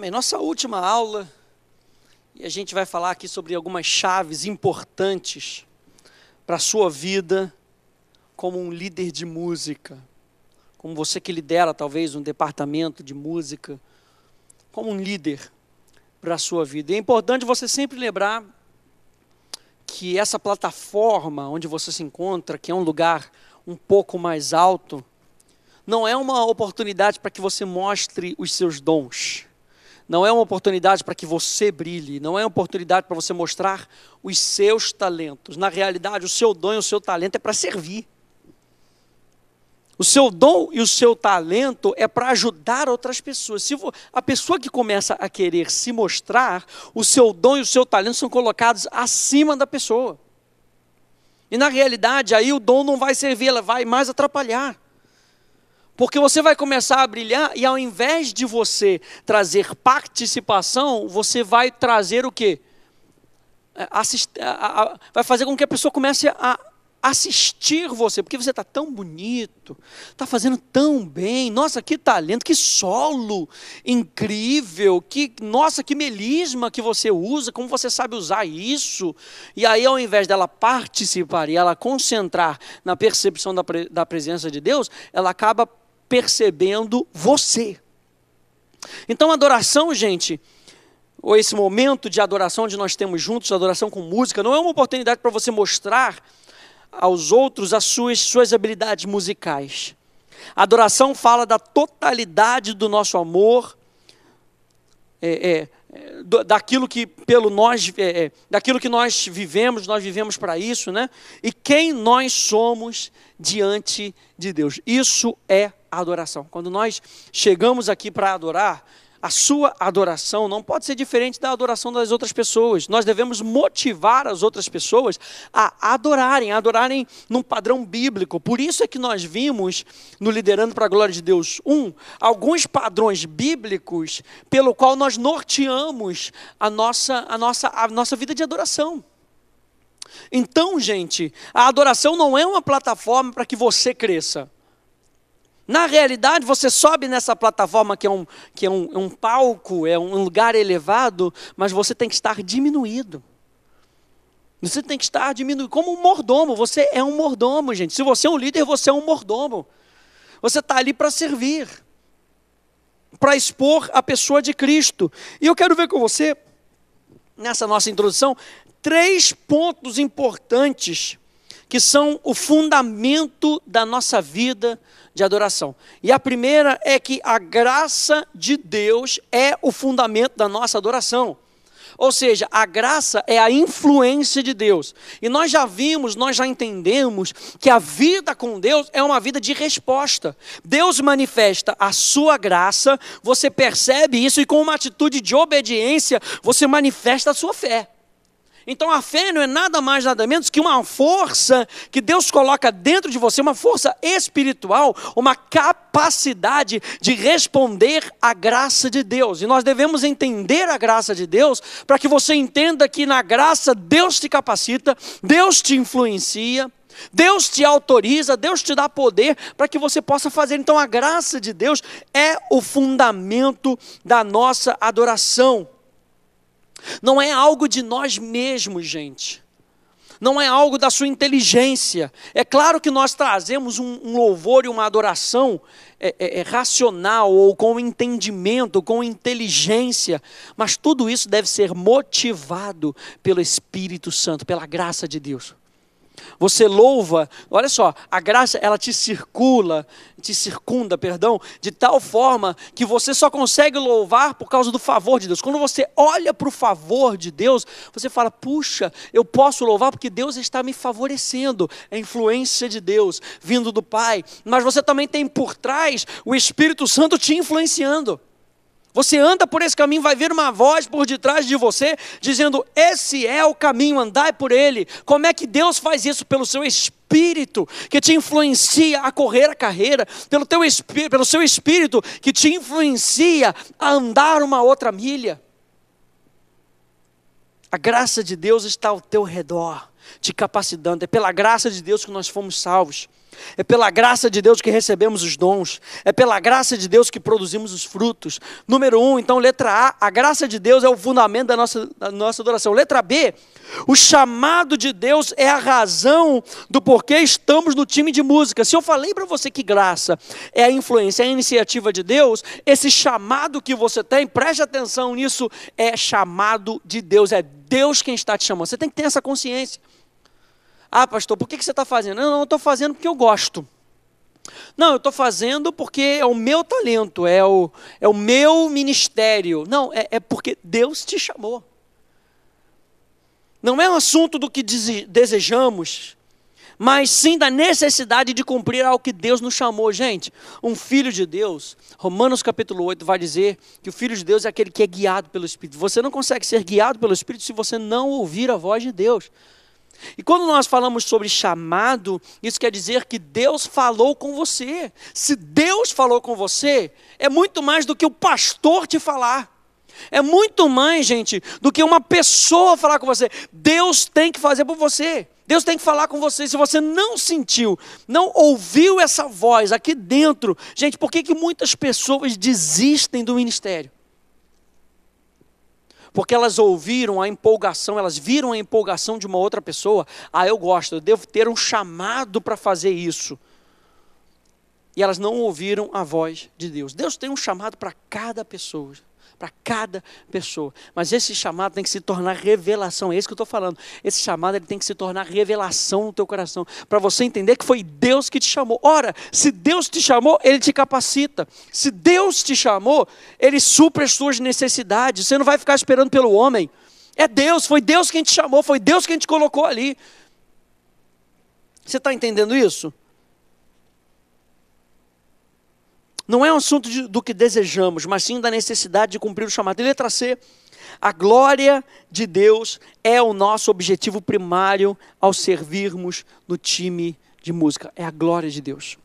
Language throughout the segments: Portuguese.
Amém. Nossa última aula, e a gente vai falar aqui sobre algumas chaves importantes para a sua vida como um líder de música, como você que lidera talvez um departamento de música, como um líder para a sua vida. E é importante você sempre lembrar que essa plataforma onde você se encontra, que é um lugar um pouco mais alto, não é uma oportunidade para que você mostre os seus dons. Não é uma oportunidade para que você brilhe, não é uma oportunidade para você mostrar os seus talentos. Na realidade, o seu dom e o seu talento é para servir. O seu dom e o seu talento é para ajudar outras pessoas. Se a pessoa que começa a querer se mostrar, o seu dom e o seu talento são colocados acima da pessoa. E na realidade, aí o dom não vai servir, ela vai mais atrapalhar. Porque você vai começar a brilhar e ao invés de você trazer participação, você vai trazer o quê? Vai fazer com que a pessoa comece a assistir você, porque você está tão bonito, está fazendo tão bem, nossa, que talento, que solo incrível, nossa, que melisma que você usa, como você sabe usar isso. E aí ao invés dela participar e ela concentrar na percepção da presença de Deus, ela acaba percebendo você. Então a adoração, gente, ou esse momento de adoração onde nós temos juntos, adoração com música, não é uma oportunidade para você mostrar aos outros as suas habilidades musicais. A adoração fala da totalidade do nosso amor, daquilo que daquilo que nós vivemos para isso, né? E quem nós somos diante de Deus. Isso é adoração. Quando nós chegamos aqui para adorar, a sua adoração não pode ser diferente da adoração das outras pessoas. Nós devemos motivar as outras pessoas a adorarem num padrão bíblico. Por isso é que nós vimos no Liderando para a Glória de Deus alguns padrões bíblicos pelo qual nós norteamos a nossa vida de adoração. Então, gente, a adoração não é uma plataforma para que você cresça. Na realidade, você sobe nessa plataforma que é um palco, é um lugar elevado, mas você tem que estar diminuído. Você tem que estar diminuído como um mordomo. Você é um mordomo, gente. Se você é um líder, você é um mordomo. Você está ali para servir, para expor a pessoa de Cristo. E eu quero ver com você, nessa nossa introdução, 3 pontos importantes que são o fundamento da nossa vida de adoração. E a primeira é que a graça de Deus é o fundamento da nossa adoração. Ou seja, a graça é a influência de Deus. E nós já entendemos que a vida com Deus é uma vida de resposta. Deus manifesta a sua graça, você percebe isso e com uma atitude de obediência, você manifesta a sua fé. Então a fé não é nada mais, nada menos que uma força que Deus coloca dentro de você, uma força espiritual, uma capacidade de responder à graça de Deus. E nós devemos entender a graça de Deus para que você entenda que na graça Deus te capacita, Deus te influencia, Deus te autoriza, Deus te dá poder para que você possa fazer. Então a graça de Deus é o fundamento da nossa adoração. Não é algo de nós mesmos, gente. Não é algo da sua inteligência. É claro que nós trazemos um louvor e uma adoração racional, ou com entendimento, com inteligência. Mas tudo isso deve ser motivado pelo Espírito Santo, pela graça de Deus. Você louva, olha só, a graça ela te circunda, de tal forma que você só consegue louvar por causa do favor de Deus. Quando você olha para o favor de Deus, você fala, puxa, eu posso louvar porque Deus está me favorecendo. É a influência de Deus vindo do Pai, mas você também tem por trás o Espírito Santo te influenciando. Você anda por esse caminho, vai vir uma voz por detrás de você, dizendo, esse é o caminho, andai por ele. Como é que Deus faz isso? Pelo seu Espírito, que te influencia a correr a carreira, pelo seu Espírito, que te influencia a andar uma outra milha. A graça de Deus está ao teu redor, te capacitando. É pela graça de Deus que nós fomos salvos. É pela graça de Deus que recebemos os dons. É pela graça de Deus que produzimos os frutos. Número 1, então, letra A graça de Deus é o fundamento da nossa adoração. Letra B, o chamado de Deus é a razão do porquê estamos no time de música. Se eu falei para você que graça é a influência, é a iniciativa de Deus, esse chamado que você tem, preste atenção nisso, é chamado de Deus. É Deus quem está te chamando. Você tem que ter essa consciência. Ah, pastor, por que você está fazendo? Não, eu estou fazendo porque eu gosto. Não, eu estou fazendo porque é o meu talento, é o meu ministério. Não, é porque Deus te chamou. Não é um assunto do que desejamos, mas sim da necessidade de cumprir algo que Deus nos chamou. Gente, um filho de Deus, Romanos capítulo 8 vai dizer que o filho de Deus é aquele que é guiado pelo Espírito. Você não consegue ser guiado pelo Espírito se você não ouvir a voz de Deus. E quando nós falamos sobre chamado, isso quer dizer que Deus falou com você. Se Deus falou com você, é muito mais do que o pastor te falar. É muito mais, gente, do que uma pessoa falar com você. Deus tem que fazer por você. Deus tem que falar com você. Se você não sentiu, não ouviu essa voz aqui dentro, gente, por que muitas pessoas desistem do ministério? Porque elas ouviram a empolgação, elas viram a empolgação de uma outra pessoa. Ah, eu gosto, eu devo ter um chamado para fazer isso. E elas não ouviram a voz de Deus. Deus tem um chamado para cada pessoa. Para cada pessoa. Mas esse chamado tem que se tornar revelação. É isso que eu estou falando. Esse chamado ele tem que se tornar revelação no teu coração. Para você entender que foi Deus que te chamou. Ora, se Deus te chamou, Ele te capacita. Se Deus te chamou, Ele supre as suas necessidades. Você não vai ficar esperando pelo homem. É Deus, foi Deus quem te chamou, foi Deus quem te colocou ali. Você está entendendo isso? Não é um assunto do que desejamos, mas sim da necessidade de cumprir o chamado. E letra C, a glória de Deus é o nosso objetivo primário ao servirmos no time de música. É a glória de Deus.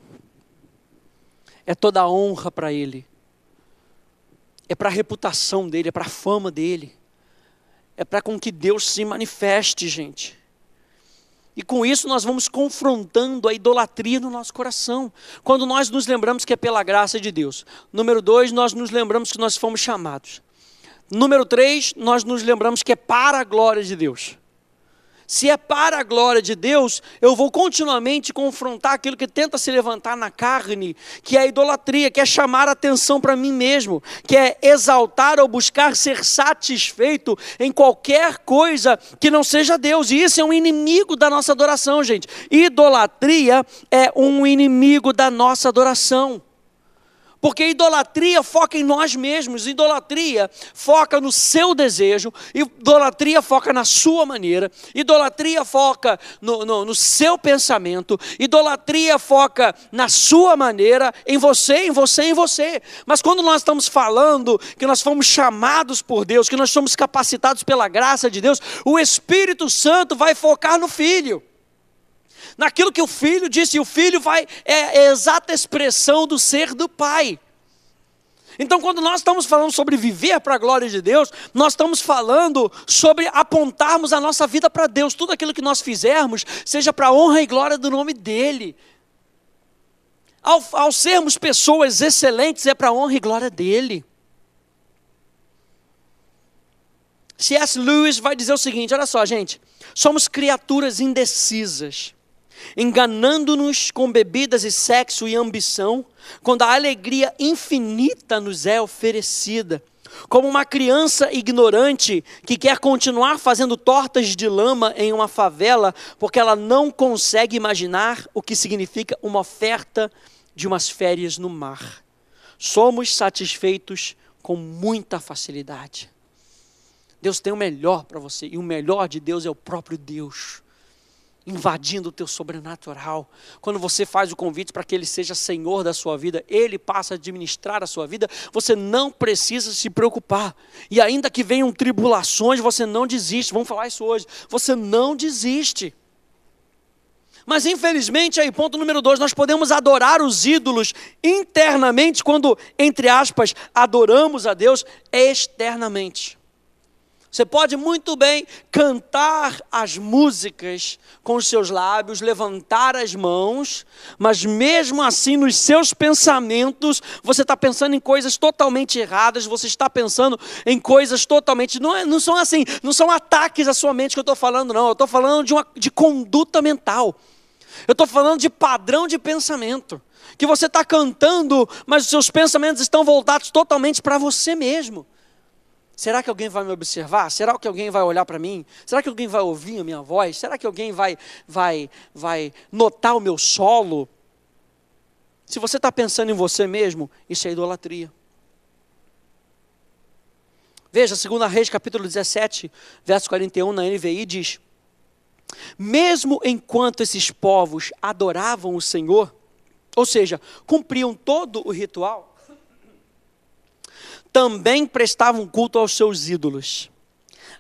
É toda a honra para Ele. É para a reputação dEle, é para a fama dEle. É para com que Deus se manifeste, gente. E com isso nós vamos confrontando a idolatria no nosso coração. Quando nós nos lembramos que é pela graça de Deus. Número 2, nós nos lembramos que nós fomos chamados. Número 3, nós nos lembramos que é para a glória de Deus. Se é para a glória de Deus, eu vou continuamente confrontar aquilo que tenta se levantar na carne, que é a idolatria, que é chamar a atenção para mim mesmo, que é exaltar ou buscar ser satisfeito em qualquer coisa que não seja Deus. E isso é um inimigo da nossa adoração, gente. Idolatria é um inimigo da nossa adoração. Porque idolatria foca em nós mesmos, idolatria foca no seu desejo, idolatria foca na sua maneira, idolatria foca no seu pensamento, idolatria foca na sua maneira, em você, em você, em você. Mas quando nós estamos falando que nós fomos chamados por Deus, que nós somos capacitados pela graça de Deus, o Espírito Santo vai focar no Filho. Naquilo que o Filho disse, e o Filho é a exata expressão do ser do Pai. Então quando nós estamos falando sobre viver para a glória de Deus, nós estamos falando sobre apontarmos a nossa vida para Deus. Tudo aquilo que nós fizermos, seja para a honra e glória do nome dEle. Ao sermos pessoas excelentes, é para a honra e glória dEle. C.S. Lewis vai dizer o seguinte, olha só gente, somos criaturas indecisas, enganando-nos com bebidas e sexo e ambição, quando a alegria infinita nos é oferecida, como uma criança ignorante que quer continuar fazendo tortas de lama em uma favela, porque ela não consegue imaginar o que significa uma oferta de umas férias no mar. Somos satisfeitos com muita facilidade. Deus tem o melhor para você, e o melhor de Deus é o próprio Deus, invadindo o teu sobrenatural. Quando você faz o convite para que Ele seja Senhor da sua vida, Ele passa a administrar a sua vida, você não precisa se preocupar. E ainda que venham tribulações, você não desiste. Vamos falar isso hoje. Você não desiste. Mas infelizmente, aí ponto número 2, nós podemos adorar os ídolos internamente, quando, entre aspas, adoramos a Deus externamente. Você pode muito bem cantar as músicas com os seus lábios, levantar as mãos, mas mesmo assim nos seus pensamentos, você está pensando em coisas totalmente erradas, você está pensando em coisas totalmente... Não são assim, não são ataques à sua mente que eu estou falando, não. Eu estou falando de conduta mental. Eu estou falando de padrão de pensamento. Que você está cantando, mas os seus pensamentos estão voltados totalmente para você mesmo. Será que alguém vai me observar? Será que alguém vai olhar para mim? Será que alguém vai ouvir a minha voz? Será que alguém vai notar o meu solo? Se você está pensando em você mesmo, isso é idolatria. Veja, 2 Reis, capítulo 17, verso 41, na NVI, diz: mesmo enquanto esses povos adoravam o Senhor, ou seja, cumpriam todo o ritual, também prestavam culto aos seus ídolos.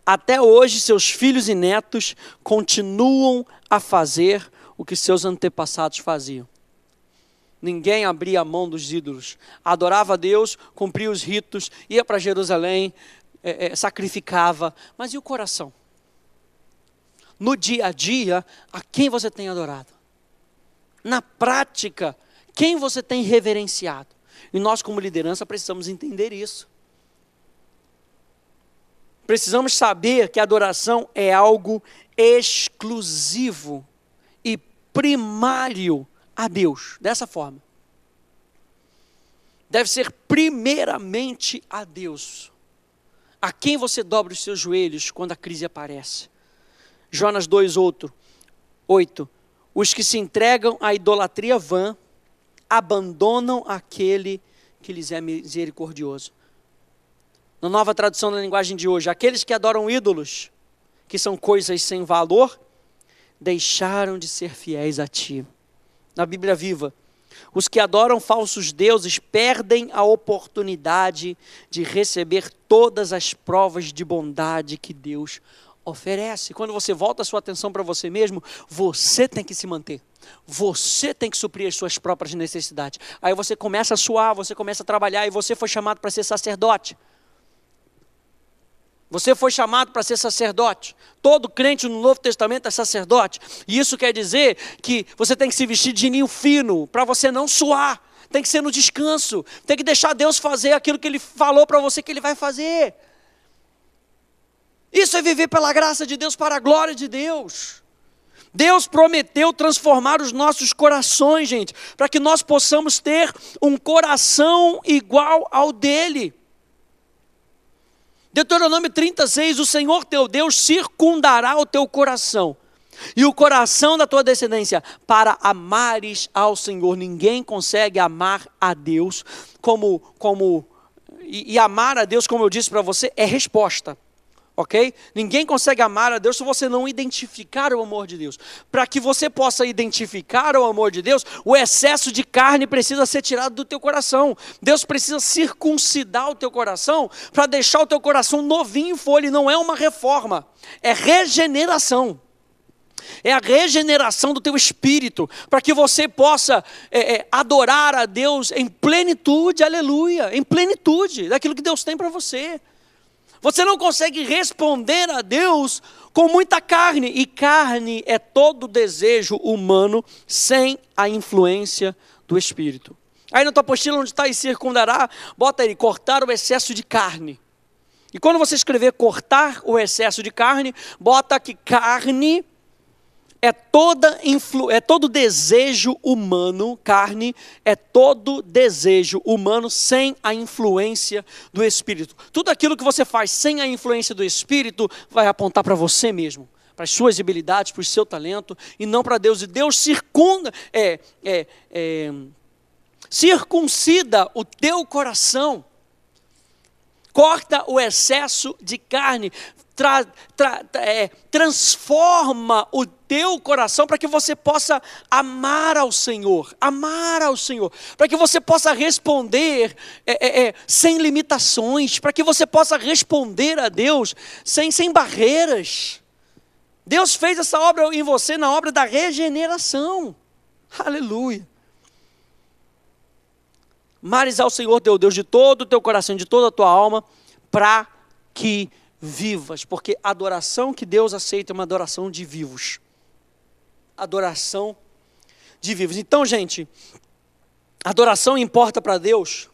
Até hoje, seus filhos e netos continuam a fazer o que seus antepassados faziam. Ninguém abria a mão dos ídolos. Adorava a Deus, cumpria os ritos, ia para Jerusalém, sacrificava. Mas e o coração? No dia a dia, a quem você tem adorado? Na prática, quem você tem reverenciado? E nós, como liderança, precisamos entender isso. Precisamos saber que a adoração é algo exclusivo e primário a Deus. Dessa forma. Deve ser primeiramente a Deus. A quem você dobra os seus joelhos quando a crise aparece. Jonas 2:8. Os que se entregam à idolatria vã, abandonam aquele que lhes é misericordioso. Na nova tradução da linguagem de hoje, aqueles que adoram ídolos, que são coisas sem valor, deixaram de ser fiéis a ti. Na Bíblia Viva, os que adoram falsos deuses perdem a oportunidade de receber todas as provas de bondade que Deus oferece. Quando você volta a sua atenção para você mesmo, você tem que se manter. Você tem que suprir as suas próprias necessidades. Aí você começa a suar, você começa a trabalhar e você foi chamado para ser sacerdote. Você foi chamado para ser sacerdote. Todo crente no Novo Testamento é sacerdote. E isso quer dizer que você tem que se vestir de linho fino, para você não suar. Tem que ser no descanso. Tem que deixar Deus fazer aquilo que Ele falou para você que Ele vai fazer. Isso é viver pela graça de Deus, para a glória de Deus. Deus prometeu transformar os nossos corações, gente, para que nós possamos ter um coração igual ao dele. Deuteronômio 36, o Senhor teu Deus circundará o teu coração e o coração da tua descendência para amares ao Senhor. Ninguém consegue amar a Deus e amar a Deus, como eu disse para você, é resposta. Ok? Ninguém consegue amar a Deus se você não identificar o amor de Deus. Para que você possa identificar o amor de Deus, o excesso de carne precisa ser tirado do teu coração. Deus precisa circuncidar o teu coração para deixar o teu coração novinho em folha. E não é uma reforma, é regeneração. É a regeneração do teu espírito, para que você possa adorar a Deus em plenitude, aleluia, em plenitude daquilo que Deus tem para você. Você não consegue responder a Deus com muita carne. E carne é todo desejo humano sem a influência do Espírito. Aí na tua apostila onde está e circundará, bota aí, cortar o excesso de carne. E quando você escrever cortar o excesso de carne, bota que carne é todo desejo humano, carne é todo desejo humano sem a influência do Espírito. Tudo aquilo que você faz sem a influência do Espírito vai apontar para você mesmo, para as suas habilidades, para o seu talento, e não para Deus. E Deus circuncida o teu coração, corta o excesso de carne, transforma o teu coração para que você possa amar ao Senhor, para que você possa responder sem limitações, para que você possa responder a Deus sem barreiras. Deus fez essa obra em você na obra da regeneração, aleluia. Amares ao Senhor teu Deus de todo o teu coração, de toda a tua alma, para que vivas, porque a adoração que Deus aceita é uma adoração de vivos. Adoração de vivos. Então, gente, adoração importa para Deus,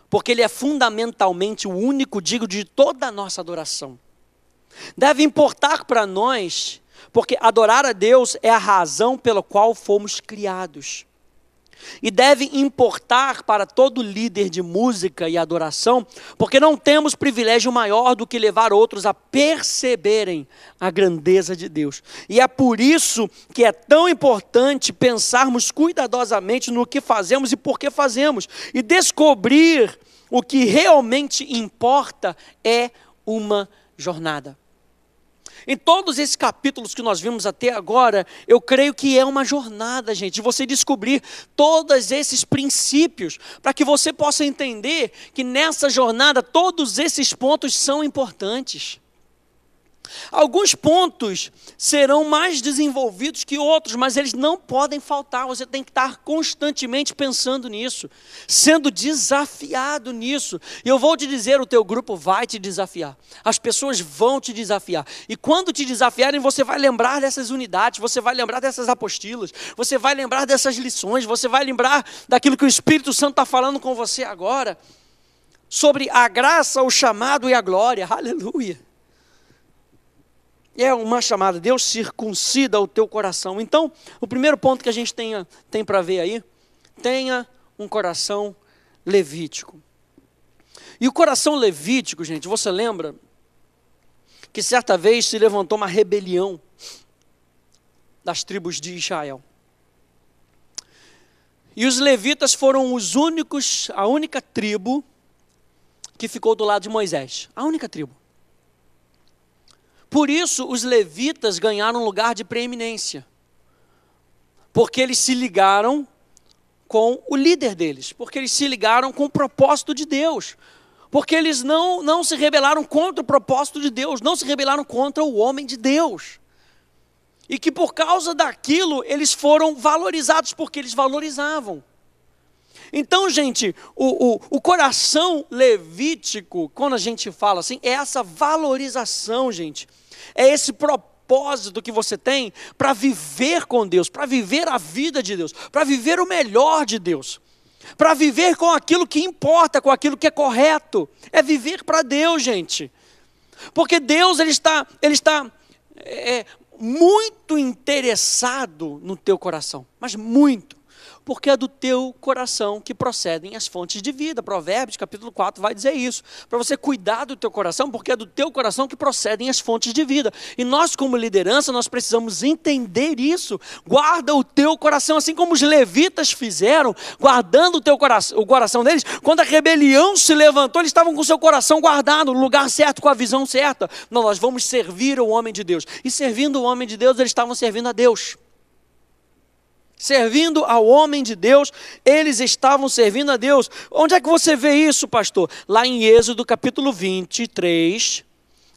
porque Ele é fundamentalmente o único digno de toda a nossa adoração. Deve importar para nós, porque adorar a Deus é a razão pela qual fomos criados. E deve importar para todo líder de música e adoração, porque não temos privilégio maior do que levar outros a perceberem a grandeza de Deus. E é por isso que é tão importante pensarmos cuidadosamente no que fazemos e por que fazemos. E descobrir o que realmente importa é uma jornada. Em todos esses capítulos que nós vimos até agora, eu creio que é uma jornada, gente, de você descobrir todos esses princípios, para que você possa entender que nessa jornada todos esses pontos são importantes. Alguns pontos serão mais desenvolvidos que outros, mas eles não podem faltar. Você tem que estar constantemente pensando nisso, sendo desafiado nisso. E eu vou te dizer, o teu grupo vai te desafiar. As pessoas vão te desafiar. E quando te desafiarem, você vai lembrar dessas unidades, você vai lembrar dessas apostilas, você vai lembrar dessas lições, você vai lembrar daquilo que o Espírito Santo está falando com você agora, sobre a graça, o chamado e a glória. Aleluia. É uma chamada, Deus circuncida o teu coração. Então, o primeiro ponto que a gente tem para ver aí, tenha um coração levítico. E o coração levítico, gente, você lembra que certa vez se levantou uma rebelião das tribos de Israel. E os levitas foram a única tribo que ficou do lado de Moisés. A única tribo. Por isso, os levitas ganharam um lugar de preeminência, porque eles se ligaram com o líder deles, porque eles se ligaram com o propósito de Deus, porque eles não se rebelaram contra o propósito de Deus, não se rebelaram contra o homem de Deus, e que por causa daquilo, eles foram valorizados, porque eles valorizavam. Então, gente, o coração levítico, quando a gente fala assim, é essa valorização, gente. É esse propósito que você tem para viver com Deus, para viver a vida de Deus, para viver o melhor de Deus, para viver com aquilo que importa, com aquilo que é correto. É viver para Deus, gente. Porque Deus, Ele está muito interessado no teu coração, mas muito. Porque é do teu coração que procedem as fontes de vida. Provérbios, capítulo 4, vai dizer isso. Para você cuidar do teu coração, porque é do teu coração que procedem as fontes de vida. E nós, como liderança, nós precisamos entender isso. Guarda o teu coração, assim como os levitas fizeram, guardando o coração deles. Quando a rebelião se levantou, eles estavam com o seu coração guardado, no lugar certo, com a visão certa. Não, nós vamos servir o homem de Deus. E servindo o homem de Deus, eles estavam servindo a Deus. Servindo ao homem de Deus, eles estavam servindo a Deus. Onde é que você vê isso, pastor? Lá em Êxodo capítulo 23.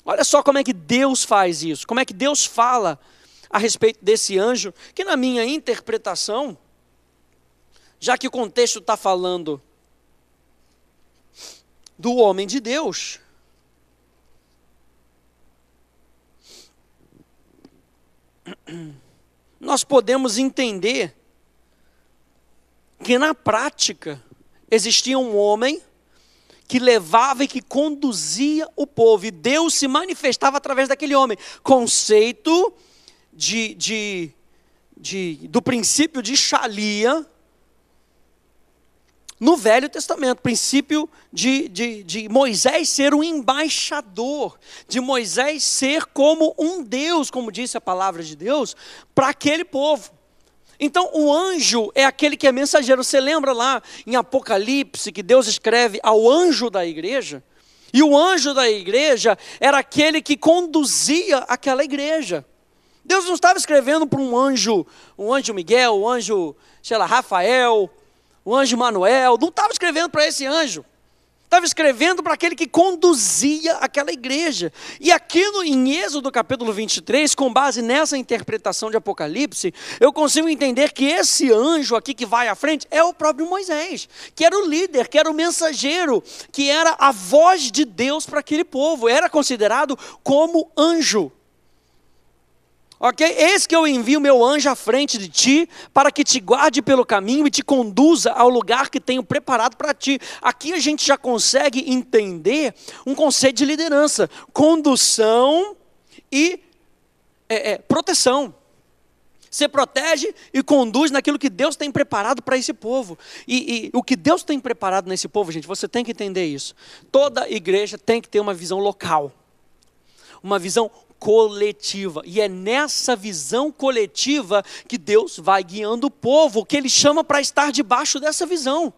Olha só como é que Deus faz isso. Como é que Deus fala a respeito desse anjo, que na minha interpretação, já que o contexto está falando do homem de Deus, nós podemos entender que na prática existia um homem que levava e que conduzia o povo, e Deus se manifestava através daquele homem. Conceito do princípio de Shalia no Velho Testamento, princípio de Moisés ser um embaixador, de Moisés ser como um Deus, como disse a palavra de Deus, para aquele povo. Então o anjo é aquele que é mensageiro. Você lembra lá em Apocalipse que Deus escreve ao anjo da igreja? E o anjo da igreja era aquele que conduzia aquela igreja. Deus não estava escrevendo para um anjo Miguel, um anjo, sei lá, Rafael, o anjo Manuel, não estava escrevendo para esse anjo. estava escrevendo para aquele que conduzia aquela igreja. E aqui em Êxodo capítulo 23, com base nessa interpretação de Apocalipse, eu consigo entender que esse anjo aqui que vai à frente é o próprio Moisés, que era o líder, que era o mensageiro, que era a voz de Deus para aquele povo, era considerado como anjo. Ok? Eis que eu envio meu anjo à frente de ti, para que te guarde pelo caminho e te conduza ao lugar que tenho preparado para ti. Aqui a gente já consegue entender um conceito de liderança, condução e proteção. Você protege e conduz naquilo que Deus tem preparado para esse povo. E o que Deus tem preparado nesse povo, gente, você tem que entender isso. Toda igreja tem que ter uma visão local, uma visão coletiva, e é nessa visão coletiva que Deus vai guiando o povo, que Ele chama para estar debaixo dessa visão.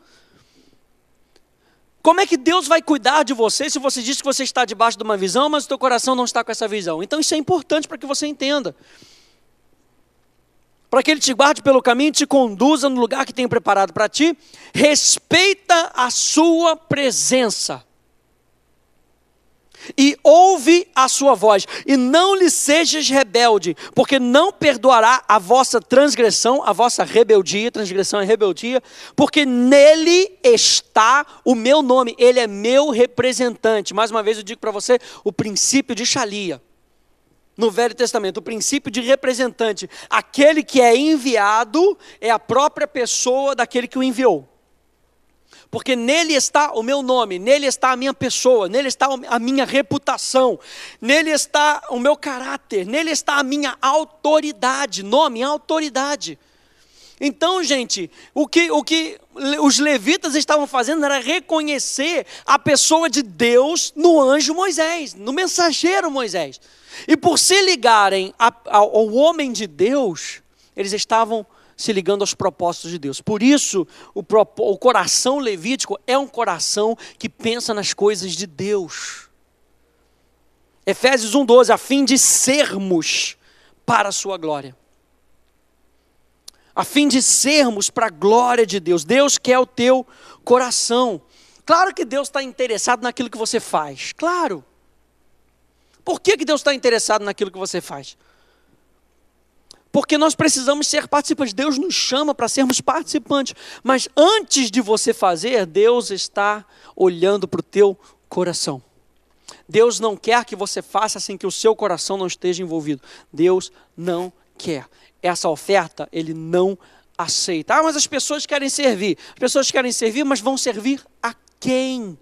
Como é que Deus vai cuidar de você se você diz que você está debaixo de uma visão, mas o teu coração não está com essa visão? Então isso é importante para que você entenda. Para que Ele te guarde pelo caminho e te conduza no lugar que tem preparado para ti, respeita a sua presença. E ouve a sua voz, e não lhe sejas rebelde, porque não perdoará a vossa transgressão, a vossa rebeldia, transgressão é rebeldia, porque nele está o meu nome, ele é meu representante. Mais uma vez eu digo para você, o princípio de Shalia, no Velho Testamento, o princípio de representante, aquele que é enviado é a própria pessoa daquele que o enviou. Porque nele está o meu nome, nele está a minha pessoa, nele está a minha reputação, nele está o meu caráter, nele está a minha autoridade, nome, autoridade. Então, gente, o que os levitas estavam fazendo era reconhecer a pessoa de Deus no anjo Moisés, no mensageiro Moisés. E por se ligarem ao homem de Deus, eles estavam se ligando aos propósitos de Deus. Por isso, o coração levítico é um coração que pensa nas coisas de Deus. Efésios 1:12, a fim de sermos para a sua glória. A fim de sermos para a glória de Deus. Deus quer o teu coração. Claro que Deus está interessado naquilo que você faz. Claro. Por que Deus está interessado naquilo que você faz? Porque nós precisamos ser participantes. Deus nos chama para sermos participantes. Mas antes de você fazer, Deus está olhando para o teu coração. Deus não quer que você faça sem que o seu coração não esteja envolvido. Deus não quer. Essa oferta, Ele não aceita. Mas as pessoas querem servir. As pessoas querem servir, mas vão servir a quem?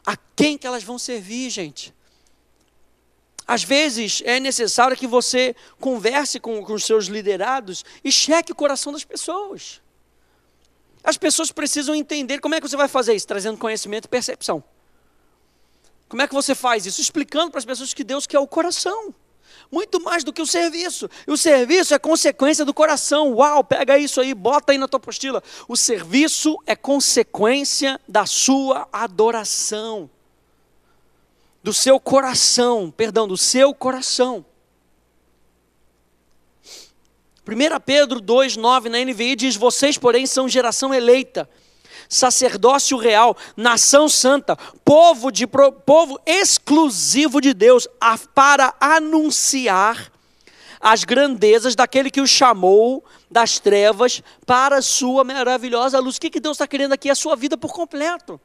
A quem que elas vão servir, gente? Às vezes é necessário que você converse com os seus liderados e cheque o coração das pessoas. As pessoas precisam entender como é que você vai fazer isso, trazendo conhecimento e percepção. Como é que você faz isso? Explicando para as pessoas que Deus quer o coração. Muito mais do que o serviço. E o serviço é consequência do coração. Uau, pega isso aí, bota aí na tua apostila. O serviço é consequência da sua adoração. Do seu coração. 1 Pedro 2:9 na NVI diz: vocês, porém, são geração eleita, sacerdócio real, nação santa, povo exclusivo de Deus, para anunciar as grandezas daquele que os chamou das trevas para a sua maravilhosa luz. O que Deus está querendo aqui? A sua vida por completo.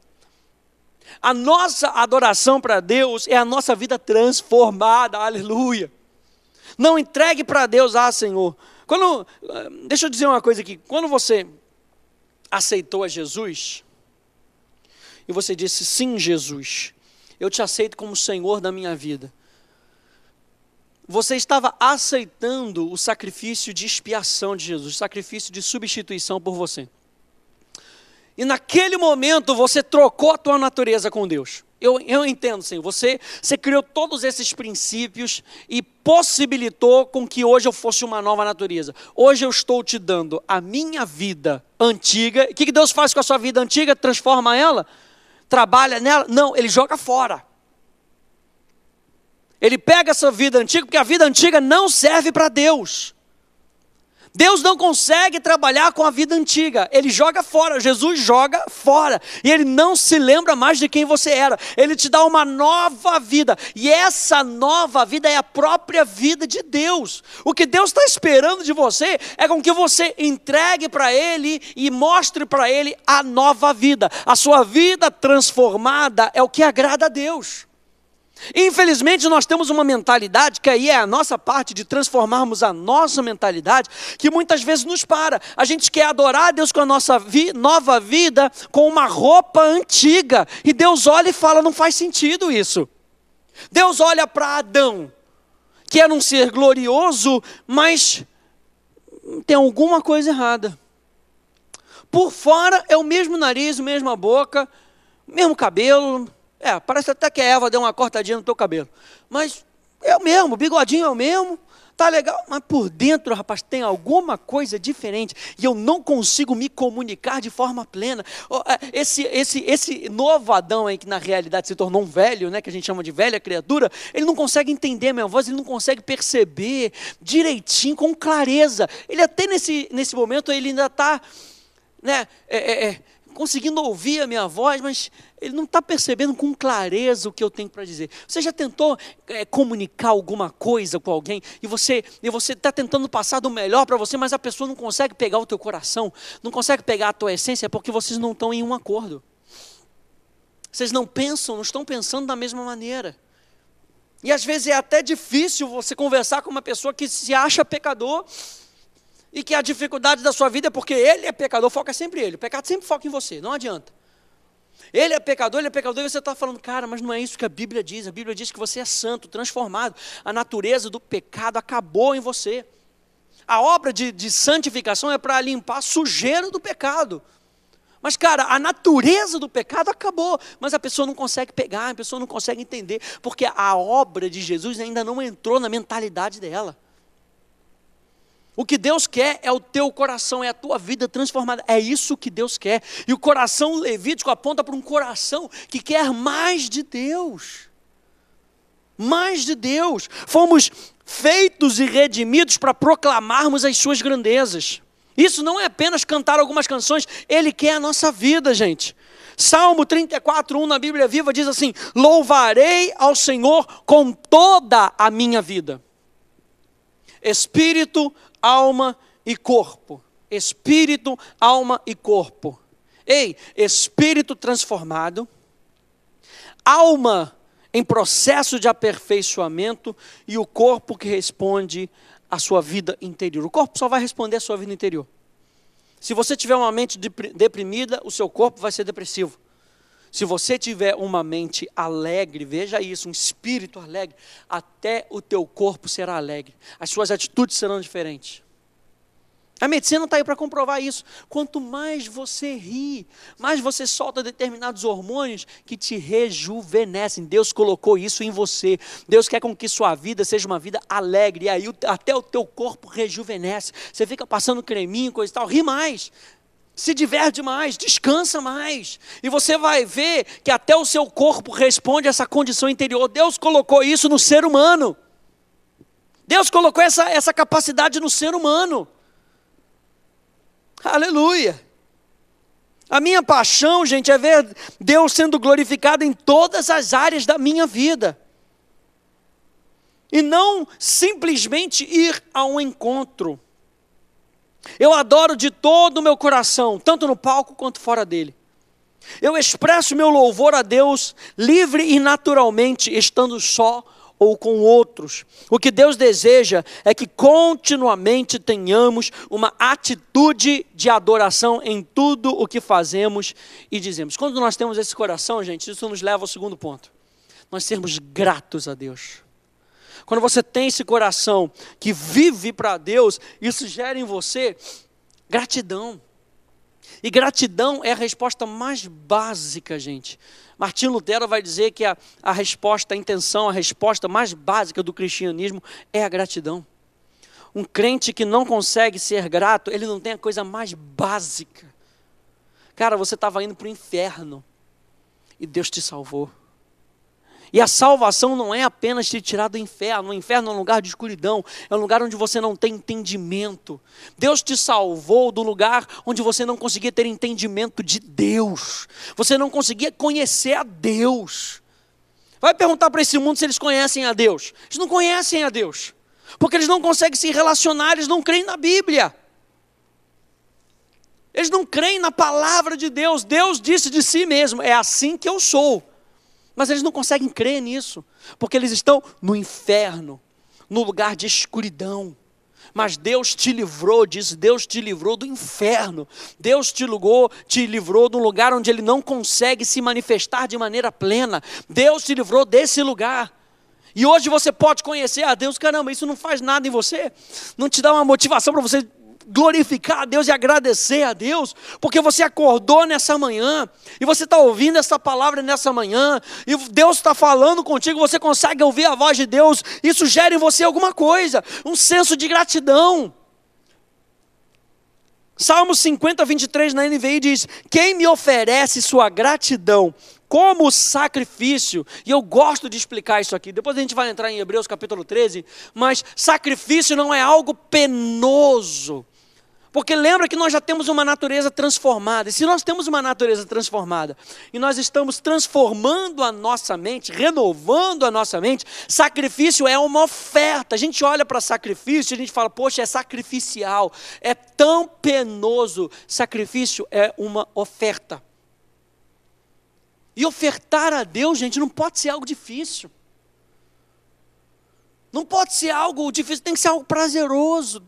A nossa adoração para Deus é a nossa vida transformada, aleluia. Não entregue para Deus, Senhor. Deixa eu dizer uma coisa aqui, quando você aceitou a Jesus, e você disse, sim, Jesus, eu te aceito como Senhor da minha vida. Você estava aceitando o sacrifício de expiação de Jesus, o sacrifício de substituição por você. E naquele momento você trocou a tua natureza com Deus. Eu entendo, Senhor, você criou todos esses princípios e possibilitou com que hoje eu fosse uma nova natureza. Hoje eu estou te dando a minha vida antiga. O que Deus faz com a sua vida antiga? Transforma ela? Trabalha nela? Não, Ele joga fora. Ele pega essa vida antiga, porque a vida antiga não serve para Deus. Deus não consegue trabalhar com a vida antiga, Ele joga fora, Jesus joga fora, e Ele não se lembra mais de quem você era, Ele te dá uma nova vida, e essa nova vida é a própria vida de Deus. O que Deus está esperando de você é com que você entregue para Ele e mostre para Ele a nova vida. A sua vida transformada é o que agrada a Deus. Infelizmente nós temos uma mentalidade, que aí é a nossa parte de transformarmos a nossa mentalidade, que muitas vezes nos para. A gente quer adorar a Deus com a nossa nova vida, com uma roupa antiga, e Deus olha e fala, não faz sentido isso. Deus olha para Adão, que era um ser glorioso, mas tem alguma coisa errada. Por fora é o mesmo nariz, a mesma boca, o mesmo cabelo. Parece até que a Eva deu uma cortadinha no teu cabelo. Mas é o mesmo, o bigodinho é o mesmo, tá legal. Mas por dentro, rapaz, tem alguma coisa diferente. E eu não consigo me comunicar de forma plena. Esse novo Adão aí, que na realidade se tornou um velho, né, que a gente chama de velha criatura, ele não consegue entender a minha voz, ele não consegue perceber direitinho, com clareza. Ele até nesse momento, ele ainda está, né, conseguindo ouvir a minha voz, mas ele não está percebendo com clareza o que eu tenho para dizer. Você já tentou comunicar alguma coisa com alguém e você está tentando passar do melhor para você, mas a pessoa não consegue pegar o teu coração, não consegue pegar a tua essência, porque vocês não estão em um acordo. Vocês não estão pensando da mesma maneira. E às vezes é até difícil você conversar com uma pessoa que se acha pecador, e que a dificuldade da sua vida é porque ele é pecador, foca sempre ele. O pecado sempre foca em você, não adianta. Ele é pecador, e você está falando, cara, mas não é isso que a Bíblia diz. A Bíblia diz que você é santo, transformado. A natureza do pecado acabou em você. A obra de santificação é para limpar a sujeira do pecado. Mas, cara, a natureza do pecado acabou, mas a pessoa não consegue pegar, a pessoa não consegue entender, porque a obra de Jesus ainda não entrou na mentalidade dela. O que Deus quer é o teu coração, é a tua vida transformada. É isso que Deus quer. E o coração levítico aponta para um coração que quer mais de Deus. Mais de Deus. Fomos feitos e redimidos para proclamarmos as suas grandezas. Isso não é apenas cantar algumas canções, Ele quer a nossa vida, gente. Salmo 34:1 na Bíblia Viva diz assim: louvarei ao Senhor com toda a minha vida. Espírito, alma e corpo. Espírito, alma e corpo. Espírito transformado, alma em processo de aperfeiçoamento e o corpo que responde à sua vida interior. O corpo só vai responder à sua vida interior. Se você tiver uma mente deprimida, o seu corpo vai ser depressivo. Se você tiver uma mente alegre, veja isso, um espírito alegre, até o teu corpo será alegre. As suas atitudes serão diferentes. A medicina está aí para comprovar isso. Quanto mais você ri, mais você solta determinados hormônios que te rejuvenescem. Deus colocou isso em você. Deus quer com que sua vida seja uma vida alegre. E aí até o teu corpo rejuvenesce. Você fica passando creminho, coisa e tal, ri mais. Se diverte mais, descansa mais. E você vai ver que até o seu corpo responde a essa condição interior. Deus colocou isso no ser humano. Deus colocou essa capacidade no ser humano. Aleluia. A minha paixão, gente, é ver Deus sendo glorificado em todas as áreas da minha vida. E não simplesmente ir a um encontro. Eu adoro de todo o meu coração, tanto no palco quanto fora dele. Eu expresso meu louvor a Deus livre e naturalmente, estando só ou com outros. O que Deus deseja é que continuamente tenhamos uma atitude de adoração em tudo o que fazemos e dizemos. Quando nós temos esse coração, gente, isso nos leva ao segundo ponto. Nós sermos gratos a Deus. Quando você tem esse coração que vive para Deus, isso gera em você gratidão. E gratidão é a resposta mais básica, gente. Martinho Lutero vai dizer que a resposta, a intenção, a resposta mais básica do cristianismo é a gratidão. Um crente que não consegue ser grato, ele não tem a coisa mais básica. Cara, você estava indo para o inferno e Deus te salvou. E a salvação não é apenas te tirar do inferno. O inferno é um lugar de escuridão, é um lugar onde você não tem entendimento. Deus te salvou do lugar onde você não conseguia ter entendimento de Deus. Você não conseguia conhecer a Deus. Vai perguntar para esse mundo se eles conhecem a Deus. Eles não conhecem a Deus, porque eles não conseguem se relacionar, eles não creem na Bíblia. Eles não creem na palavra de Deus. Deus disse de si mesmo, é assim que eu sou. Mas eles não conseguem crer nisso, porque eles estão no inferno, no lugar de escuridão. Mas Deus te livrou disso, Deus te livrou do inferno. Deus te livrou de um lugar onde Ele não consegue se manifestar de maneira plena. Deus te livrou desse lugar. E hoje você pode conhecer a Deus. Caramba, isso não faz nada em você? Não te dá uma motivação para você glorificar a Deus e agradecer a Deus, porque você acordou nessa manhã, e você está ouvindo essa palavra nessa manhã, e Deus está falando contigo, você consegue ouvir a voz de Deus, isso gera em você alguma coisa, um senso de gratidão. Salmo 50, 23 na NVI diz: quem me oferece sua gratidão como sacrifício, e eu gosto de explicar isso aqui, depois a gente vai entrar em Hebreus capítulo 13, mas sacrifício não é algo penoso, porque lembra que nós já temos uma natureza transformada, e se nós temos uma natureza transformada, e nós estamos transformando a nossa mente, renovando a nossa mente, sacrifício é uma oferta. A gente olha para sacrifício e a gente fala, poxa, é sacrificial, é tão penoso. Sacrifício é uma oferta. E ofertar a Deus, gente, não pode ser algo difícil. Não pode ser algo difícil, tem que ser algo prazeroso.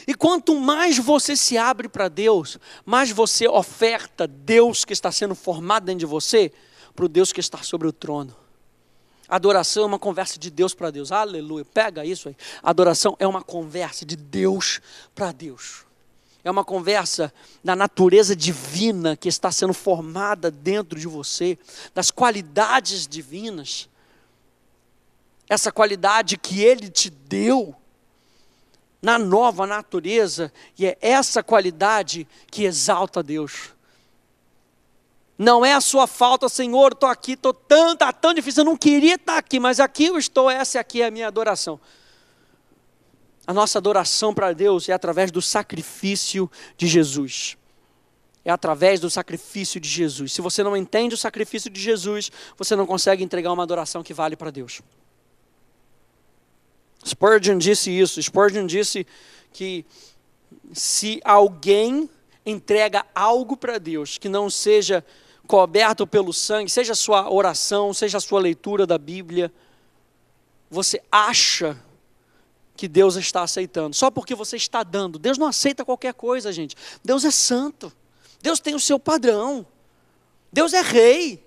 E quanto mais você se abre para Deus, mais você oferta Deus que está sendo formado dentro de você, para o Deus que está sobre o trono. Adoração é uma conversa de Deus para Deus. Aleluia, pega isso aí. Adoração é uma conversa de Deus para Deus. É uma conversa da natureza divina que está sendo formada dentro de você, das qualidades divinas. Essa qualidade que Ele te deu na nova natureza, e é essa qualidade que exalta a Deus. Não é a sua falta, Senhor, estou aqui, está tão difícil, eu não queria estar aqui, mas aqui eu estou, essa aqui é a minha adoração. A nossa adoração para Deus é através do sacrifício de Jesus. É através do sacrifício de Jesus. Se você não entende o sacrifício de Jesus, você não consegue entregar uma adoração que vale para Deus. Spurgeon disse isso. Spurgeon disse que se alguém entrega algo para Deus que não seja coberto pelo sangue, seja a sua oração, seja a sua leitura da Bíblia, você acha que Deus está aceitando, só porque você está dando. Deus não aceita qualquer coisa, gente. Deus é santo. Deus tem o seu padrão. Deus é rei.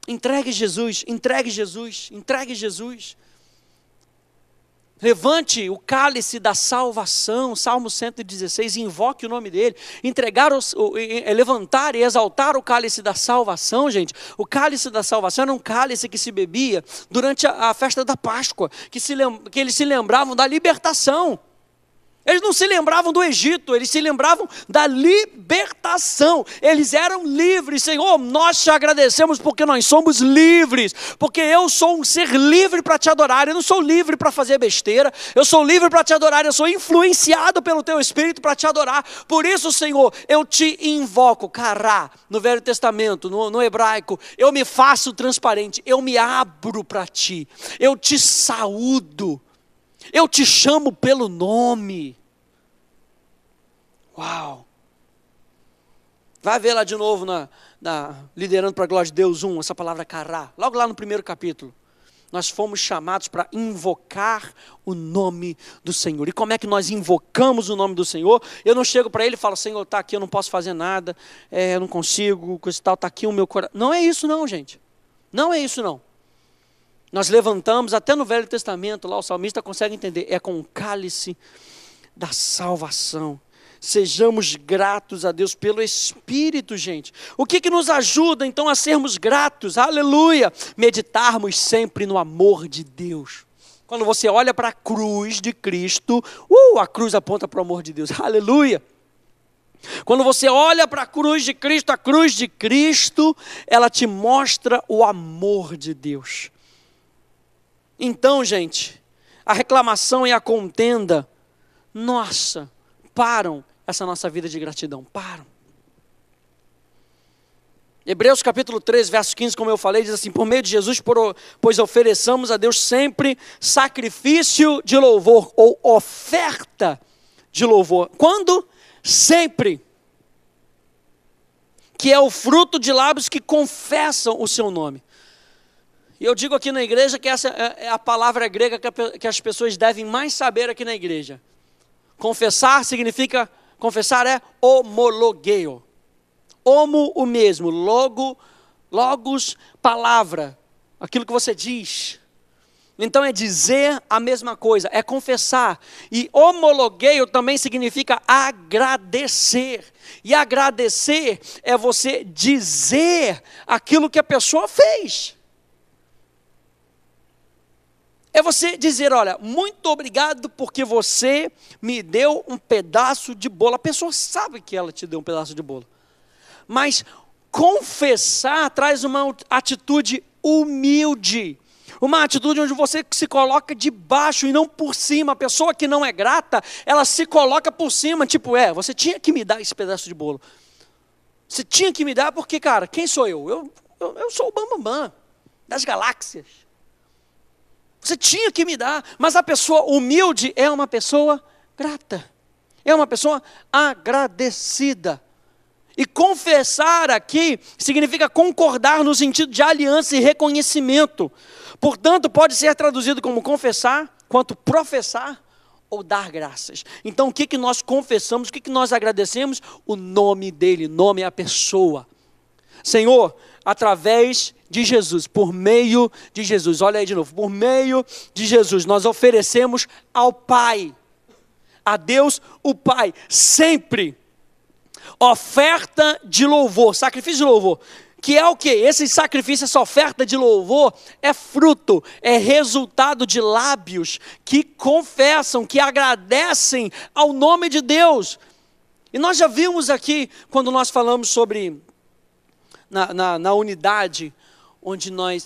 Entregue Jesus, entregue Jesus, entregue Jesus. Levante o cálice da salvação, Salmo 116, invoque o nome dele. Levantar e exaltar o cálice da salvação, gente. O cálice da salvação era um cálice que se bebia durante a festa da Páscoa, que eles se lembravam da libertação. Eles não se lembravam do Egito, eles se lembravam da libertação. Eles eram livres. Senhor, nós te agradecemos porque nós somos livres. Porque eu sou um ser livre para te adorar. Eu não sou livre para fazer besteira. Eu sou livre para te adorar. Eu sou influenciado pelo teu Espírito para te adorar. Por isso, Senhor, eu te invoco. Cará, no Velho Testamento, no hebraico, eu me faço transparente. Eu me abro para ti. Eu te saúdo. Eu te chamo pelo nome. Uau! Vai ver lá de novo Liderando para a Glória de Deus 1, essa palavra cará. Logo lá no primeiro capítulo. Nós fomos chamados para invocar o nome do Senhor. E como é que nós invocamos o nome do Senhor? Eu não chego para Ele e falo, Senhor, está aqui, eu não posso fazer nada, eu não consigo, coisa e tal, está aqui o meu coração. Não é isso não, gente. Não é isso não. Nós levantamos, até no Velho Testamento, lá o salmista consegue entender, é com o cálice da salvação. Sejamos gratos a Deus pelo Espírito, gente. O que nos ajuda então a sermos gratos? Aleluia! Meditarmos sempre no amor de Deus. Quando você olha para a cruz de Cristo, a cruz aponta para o amor de Deus. Aleluia! Quando você olha para a cruz de Cristo, ela te mostra o amor de Deus. Então, gente, a reclamação e a contenda, nossa, param essa nossa vida de gratidão, param. Hebreus capítulo 13, verso 15, como eu falei, diz assim: por meio de Jesus, pois ofereçamos a Deus sempre sacrifício de louvor, ou oferta de louvor. Quando? Sempre. Que é o fruto de lábios que confessam o seu nome. E eu digo aqui na igreja que essa é a palavra grega que as pessoas devem mais saber aqui na igreja. Confessar significa, confessar é homologeo. Homo, o mesmo, logos, palavra, aquilo que você diz. Então é dizer a mesma coisa, é confessar. E homologeo também significa agradecer. E agradecer é você dizer aquilo que a pessoa fez. É você dizer, olha, muito obrigado porque você me deu um pedaço de bolo. A pessoa sabe que ela te deu um pedaço de bolo. Mas confessar traz uma atitude humilde. Uma atitude onde você se coloca de baixo e não por cima. A pessoa que não é grata, ela se coloca por cima. Tipo, você tinha que me dar esse pedaço de bolo. Você tinha que me dar porque, cara, quem sou eu? Eu sou o Bambambam das galáxias. Você tinha que me dar. Mas a pessoa humilde é uma pessoa grata. É uma pessoa agradecida. E confessar aqui significa concordar no sentido de aliança e reconhecimento. Portanto, pode ser traduzido como confessar, quanto professar ou dar graças. Então, o que nós confessamos, o que nós agradecemos? O nome dele, nome é a pessoa. Senhor, através de Jesus, por meio de Jesus, olha aí de novo, por meio de Jesus, nós oferecemos ao Pai, a Deus o Pai, sempre, oferta de louvor, sacrifício de louvor, que é o quê? Esse sacrifício, essa oferta de louvor é fruto, é resultado de lábios que confessam, que agradecem ao nome de Deus. E nós já vimos aqui, quando nós falamos sobre, na unidade, onde nós,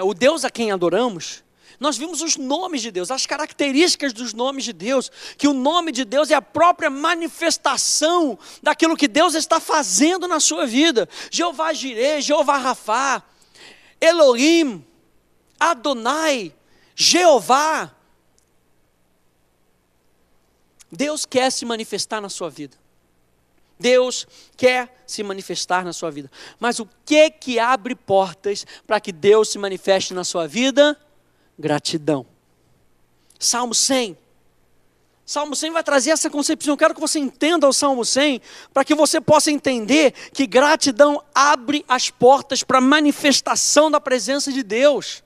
o Deus a quem adoramos, nós vimos os nomes de Deus, as características dos nomes de Deus, que o nome de Deus é a própria manifestação daquilo que Deus está fazendo na sua vida. Jeová Jireh, Jeová Rafá, Elohim, Adonai, Jeová. Deus quer se manifestar na sua vida. Deus quer se manifestar na sua vida. Mas o que abre portas para que Deus se manifeste na sua vida? Gratidão. Salmo 100. Salmo 100 vai trazer essa concepção. Eu quero que você entenda o Salmo 100, para que você possa entender que gratidão abre as portas para a manifestação da presença de Deus.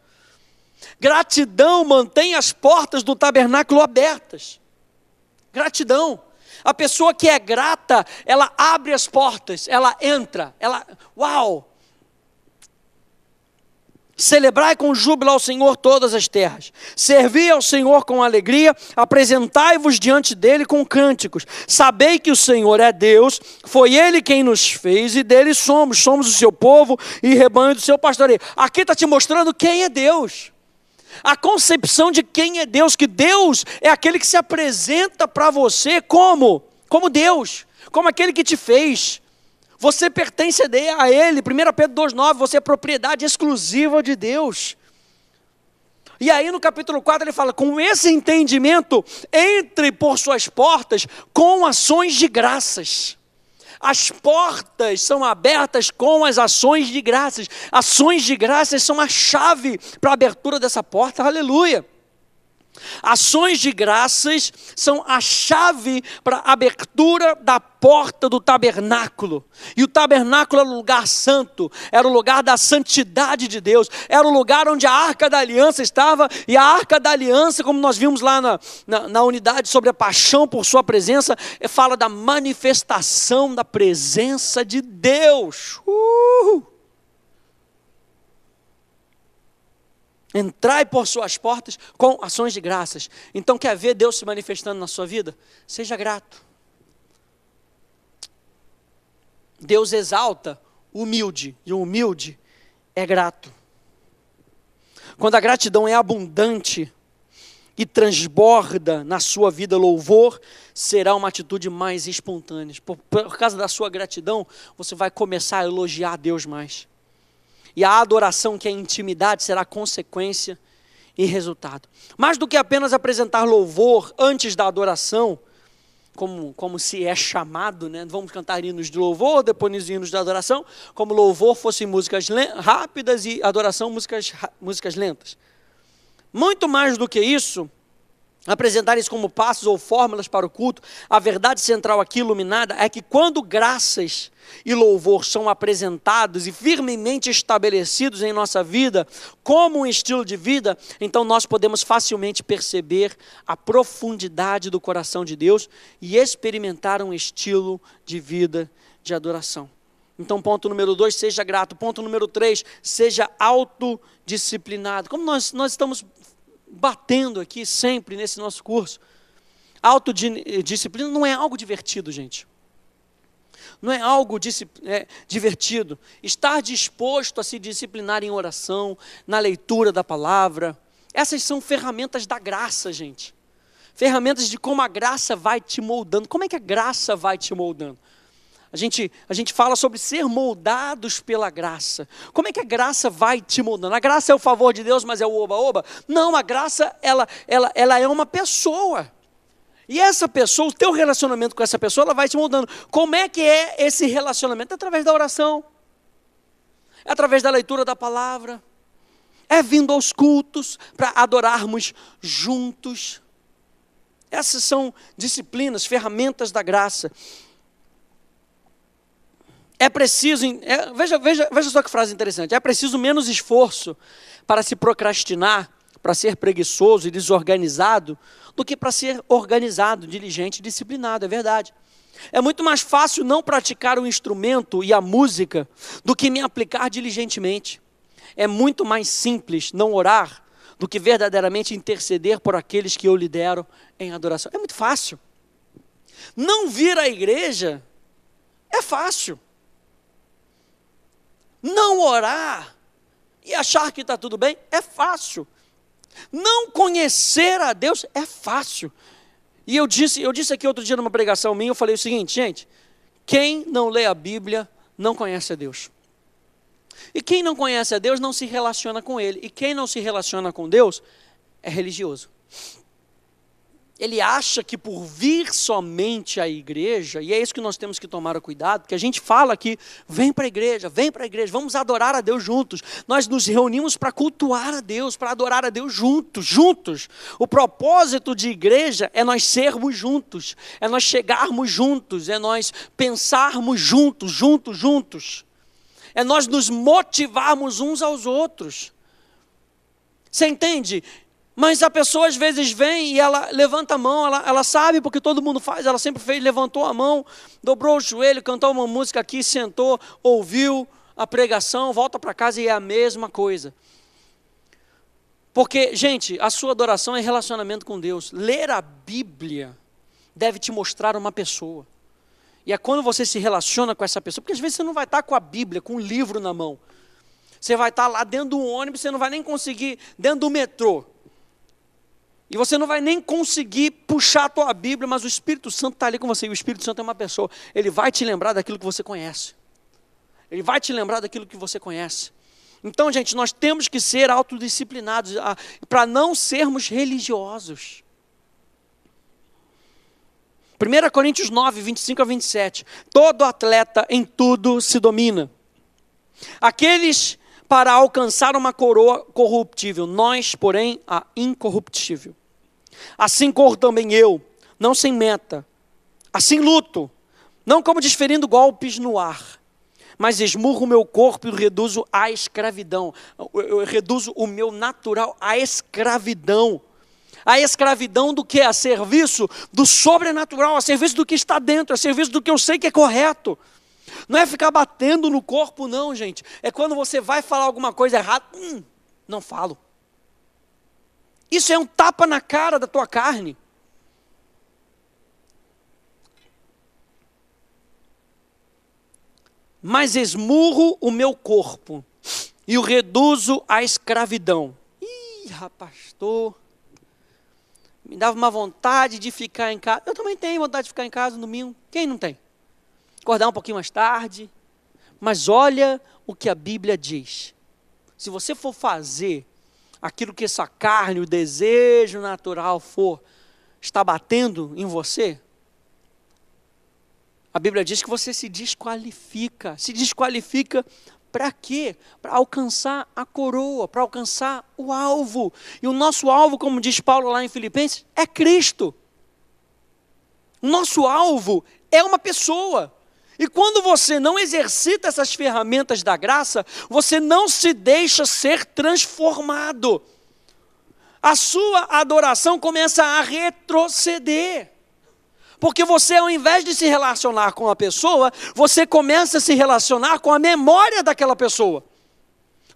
Gratidão mantém as portas do tabernáculo abertas. Gratidão. A pessoa que é grata, ela abre as portas, ela entra, uau! Celebrai com júbilo ao Senhor todas as terras. Servi ao Senhor com alegria, apresentai-vos diante dele com cânticos. Sabei que o Senhor é Deus, foi Ele quem nos fez e dele somos o seu povo e rebanho do seu pastoreio. Aqui está te mostrando quem é Deus. A concepção de quem é Deus, que Deus é aquele que se apresenta para você como Deus, como aquele que te fez. Você pertence a Ele, 1 Pedro 2,9, você é propriedade exclusiva de Deus. E aí no capítulo 4 ele fala, com esse entendimento, entre por suas portas com ações de graças. As portas são abertas com as ações de graças. Ações de graças são a chave para a abertura dessa porta, aleluia. Ações de graças são a chave para a abertura da porta do tabernáculo. E o tabernáculo era o lugar santo, era o lugar da santidade de Deus, era o lugar onde a Arca da Aliança estava. E a Arca da Aliança, como nós vimos lá na unidade sobre a paixão por sua presença, fala da manifestação da presença de Deus. Entrai por suas portas com ações de graças. Então quer ver Deus se manifestando na sua vida? Seja grato. Deus exalta o humilde, e o humilde é grato. Quando a gratidão é abundante e transborda na sua vida louvor, será uma atitude mais espontânea. Por causa da sua gratidão, você vai começar a elogiar a Deus mais. E a adoração, que é intimidade, será consequência e resultado. Mais do que apenas apresentar louvor antes da adoração, como se é chamado, né? Vamos cantar hinos de louvor, depois hinos de adoração, como louvor fossem músicas rápidas e adoração músicas lentas. Muito mais do que isso, apresentar isso como passos ou fórmulas para o culto, a verdade central aqui iluminada é que quando graças e louvor são apresentados e firmemente estabelecidos em nossa vida como um estilo de vida, então nós podemos facilmente perceber a profundidade do coração de Deus e experimentar um estilo de vida de adoração. Então, ponto número 2, seja grato. Ponto número 3, seja autodisciplinado. Como nós estamos batendo aqui sempre nesse nosso curso, autodisciplina não é algo divertido, gente. Não é algo divertido. Estar disposto a se disciplinar em oração, na leitura da palavra, essas são ferramentas da graça, gente. Ferramentas de como a graça vai te moldando. Como é que a graça vai te moldando? A gente fala sobre ser moldados pela graça. Como é que a graça vai te moldando? A graça é o favor de Deus, mas é o oba-oba? Não, a graça, ela é uma pessoa. E essa pessoa, o teu relacionamento com essa pessoa, ela vai te moldando. Como é que é esse relacionamento? É através da oração. É através da leitura da palavra. É vindo aos cultos para adorarmos juntos. Essas são disciplinas, ferramentas da graça. É preciso, veja só que frase interessante, é preciso menos esforço para se procrastinar, para ser preguiçoso e desorganizado, do que para ser organizado, diligente e disciplinado, é verdade. É muito mais fácil não praticar o instrumento e a música do que me aplicar diligentemente. É muito mais simples não orar do que verdadeiramente interceder por aqueles que eu lidero em adoração. É muito fácil. Não vir à igreja é fácil. Não orar e achar que está tudo bem é fácil. Não conhecer a Deus é fácil. E eu disse aqui outro dia numa pregação minha, eu falei o seguinte, gente, quem não lê a Bíblia não conhece a Deus. E quem não conhece a Deus não se relaciona com Ele. E quem não se relaciona com Deus é religioso. Ele acha que por vir somente à igreja, e é isso que nós temos que tomar o cuidado, porque a gente fala aqui, vem para a igreja, vamos adorar a Deus juntos. Nós nos reunimos para cultuar a Deus, para adorar a Deus juntos. O propósito de igreja é nós sermos juntos, é nós chegarmos juntos, é nós pensarmos juntos. É nós nos motivarmos uns aos outros. Você entende? Mas a pessoa às vezes vem e ela levanta a mão, ela sabe porque todo mundo faz, ela sempre fez, levantou a mão, dobrou o joelho, cantou uma música aqui, sentou, ouviu a pregação, volta para casa e é a mesma coisa. Porque, gente, a sua adoração é relacionamento com Deus. Ler a Bíblia deve te mostrar uma pessoa. E é quando você se relaciona com essa pessoa, porque às vezes você não vai estar com a Bíblia, com um livro na mão. Você vai estar lá dentro do ônibus, você não vai nem conseguir, dentro do metrô. E você não vai nem conseguir puxar a tua Bíblia, mas o Espírito Santo está ali com você. E o Espírito Santo é uma pessoa. Ele vai te lembrar daquilo que você conhece. Ele vai te lembrar daquilo que você conhece. Então, gente, nós temos que ser autodisciplinados para não sermos religiosos. 1 Coríntios 9, 25 a 27. Todo atleta em tudo se domina. Aqueles para alcançar uma coroa corruptível, nós, porém, a incorruptível. Assim corro também eu, não sem meta. Assim luto, não como desferindo golpes no ar, mas esmurro o meu corpo e o reduzo à escravidão. Eu reduzo o meu natural à escravidão. A escravidão do que? A serviço do sobrenatural, a serviço do que está dentro, a serviço do que eu sei que é correto. Não é ficar batendo no corpo não, gente. É quando você vai falar alguma coisa errada, não falo. Isso é um tapa na cara da tua carne. mas esmurro o meu corpo e o reduzo à escravidão. Pastor, me dava uma vontade de ficar em casa. Eu também tenho vontade de ficar em casa no domingo. Quem não tem? Acordar um pouquinho mais tarde. Mas olha o que a Bíblia diz. Se você for fazer aquilo que essa carne, o desejo natural está batendo em você, a Bíblia diz que você se desqualifica. Se desqualifica para quê? Para alcançar a coroa, para alcançar o alvo. E o nosso alvo, como diz Paulo lá em Filipenses, é Cristo. O nosso alvo é uma pessoa. E quando você não exercita essas ferramentas da graça, você não se deixa ser transformado. A sua adoração começa a retroceder. Porque você, ao invés de se relacionar com a pessoa, você começa a se relacionar com a memória daquela pessoa,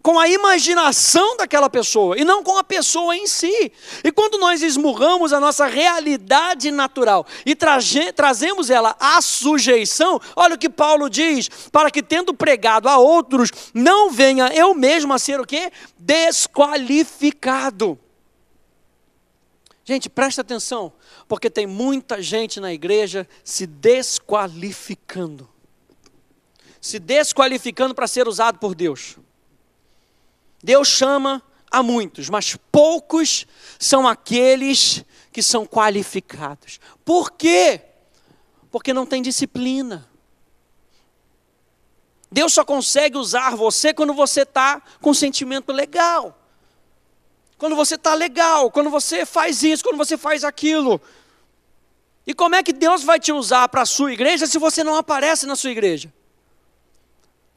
com a imaginação daquela pessoa, e não com a pessoa em si. E quando nós esmurramos a nossa realidade natural e trazemos ela à sujeição, olha o que Paulo diz: para que tendo pregado a outros, não venha eu mesmo a ser o quê? Desqualificado. Gente, presta atenção, porque tem muita gente na igreja se desqualificando. Se desqualificando para ser usado por Deus. Deus chama a muitos, mas poucos são aqueles que são qualificados. Por quê? Porque não tem disciplina. Deus só consegue usar você quando você está com um sentimento legal. Quando você está legal, quando você faz isso, quando você faz aquilo. E como é que Deus vai te usar para a sua igreja se você não aparece na sua igreja?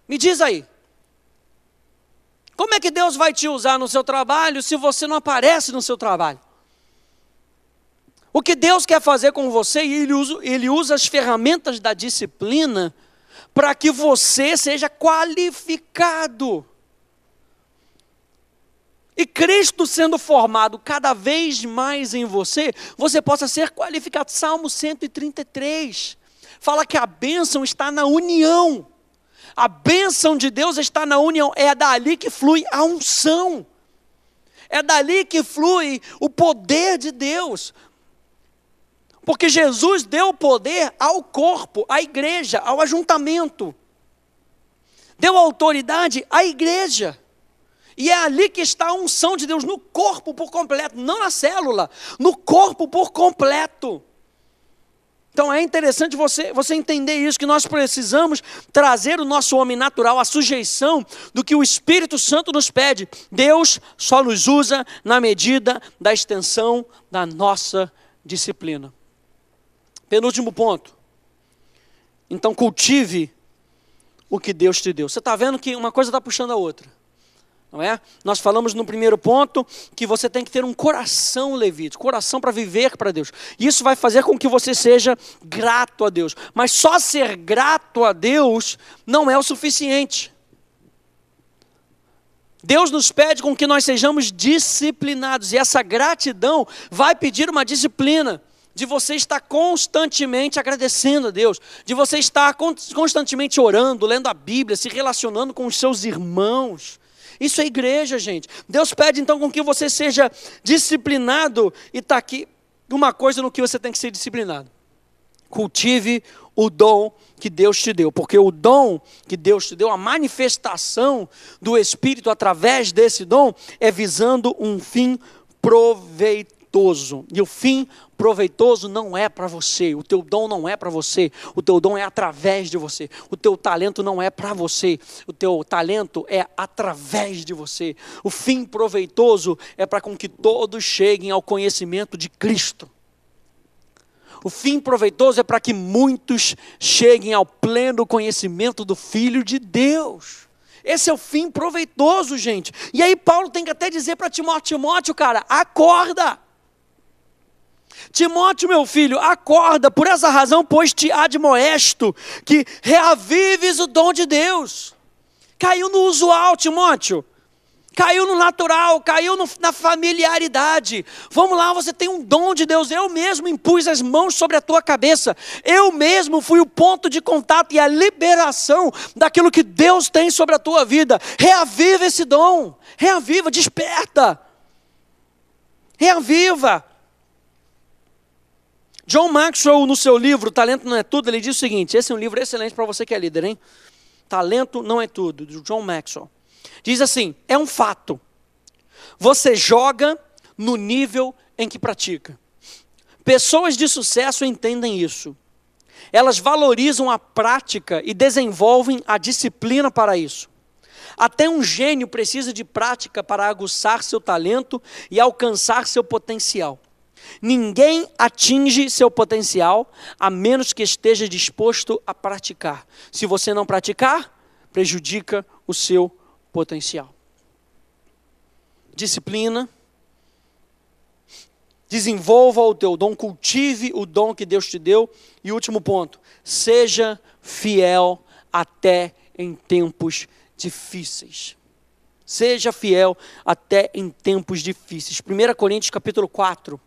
Me diz aí. Como é que Deus vai te usar no seu trabalho se você não aparece no seu trabalho? O que Deus quer fazer com você, e Ele usa as ferramentas da disciplina para que você seja qualificado. E Cristo sendo formado cada vez mais em você, você possa ser qualificado. Salmo 133 fala que a bênção está na união. A bênção de Deus está na união. É dali que flui a unção. É dali que flui o poder de Deus. Porque Jesus deu poder ao corpo, à igreja, ao ajuntamento. Deu autoridade à igreja. E é ali que está a unção de Deus, no corpo por completo, não na célula, no corpo por completo. Então é interessante você entender isso, que nós precisamos trazer o nosso homem natural à sujeição do que o Espírito Santo nos pede. Deus só nos usa na medida da extensão da nossa disciplina. Penúltimo ponto. Então cultive o que Deus te deu. Você está vendo que uma coisa está puxando a outra. Não é? Nós falamos no primeiro ponto que você tem que ter um coração levítico, coração para viver para Deus. Isso vai fazer com que você seja grato a Deus. Mas só ser grato a Deus não é o suficiente. Deus nos pede com que nós sejamos disciplinados. E essa gratidão vai pedir uma disciplina. De você estar constantemente agradecendo a Deus. De você estar constantemente orando, lendo a Bíblia, se relacionando com os seus irmãos. Isso é igreja, gente. Deus pede então com que você seja disciplinado. E está aqui uma coisa no que você tem que ser disciplinado. Cultive o dom que Deus te deu. Porque o dom que Deus te deu, a manifestação do Espírito através desse dom, é visando um fim proveitoso. E o fim proveitoso não é para você. O teu dom não é para você. O teu dom é através de você. O teu talento não é para você. O teu talento é através de você. O fim proveitoso é para com que todos cheguem ao conhecimento de Cristo. O fim proveitoso é para que muitos cheguem ao pleno conhecimento do Filho de Deus. Esse é o fim proveitoso, gente. E aí Paulo tem que até dizer para Timóteo, cara, acorda. Timóteo, meu filho, acorda, por essa razão, pois te admoesto, que reavives o dom de Deus. Caiu no usual, Timóteo. caiu no natural, caiu na familiaridade. Vamos lá, você tem um dom de Deus. Eu mesmo impus as mãos sobre a tua cabeça. Eu mesmo fui o ponto de contato e a liberação daquilo que Deus tem sobre a tua vida. Reaviva esse dom. Reaviva, desperta. Reaviva. John Maxwell, no seu livro Talento Não É Tudo, ele diz o seguinte, esse é um livro excelente para você que é líder, hein? Talento Não É Tudo, do John Maxwell. Diz assim, é um fato, você joga no nível em que pratica. Pessoas de sucesso entendem isso. Elas valorizam a prática e desenvolvem a disciplina para isso. Até um gênio precisa de prática para aguçar seu talento e alcançar seu potencial. Ninguém atinge seu potencial a menos que esteja disposto a praticar. Se você não praticar, prejudica o seu potencial. Disciplina. Desenvolva o teu dom, cultive o dom que Deus te deu. E último ponto, seja fiel até em tempos difíceis. Seja fiel até em tempos difíceis. 1 Coríntios capítulo 4.